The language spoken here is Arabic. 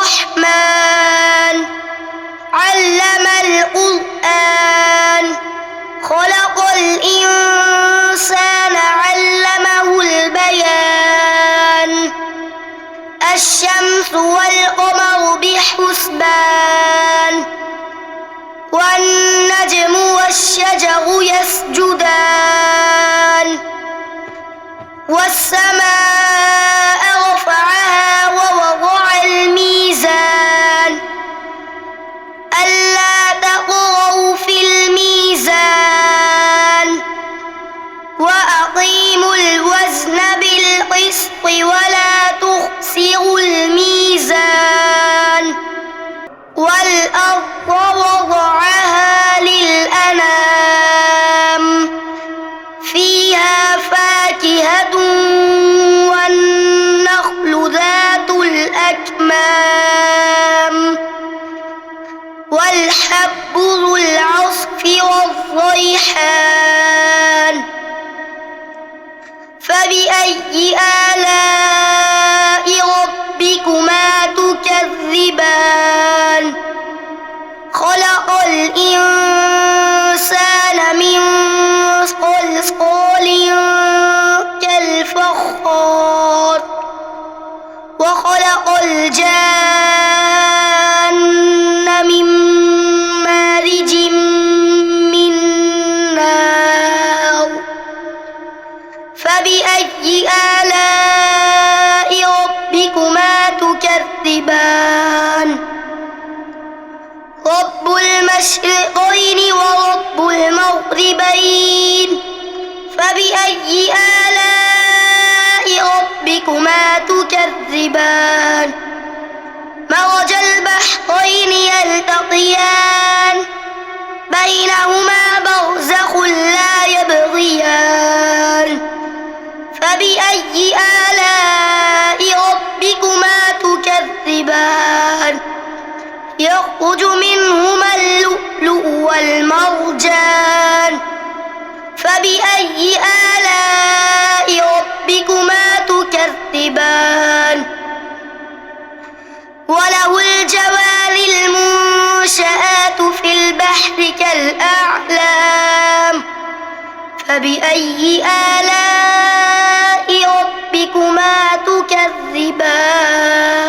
الرحمن علم القرآن خلق الإنسان علمه البيان الشمس والقمر بحسبان والنجم والشجر يسجدان والسماء رفعها ووضع الميزان ألا تطغوا في الميزان وأقيموا الوزن بالقسط ولا تخسروا الميزان والأرض وضعها للأنام فيها فاكهة والنخل ذات الأكمام والحب ذو العصف والريحان فبأي آلاء ربكما تكذبان خلق الإنسان من صلصال كالفخار وخلق الجان من مارج من نار فبأي آلاء ربكما تكذبان رب المشرقين ورب المغربين فبأي آلاء ربكما تكذبان مرج البحرين يلتقيان بينهما برزخ لا يبغيان فبأي آلاء ربكما تكذبان يخرج منهما اللؤلؤ والمرجان فبأي آلاء ربكما تكذبان وله الجوار المنشآت في البحر كالأعلام فبأي آلاء ربكما تكذبان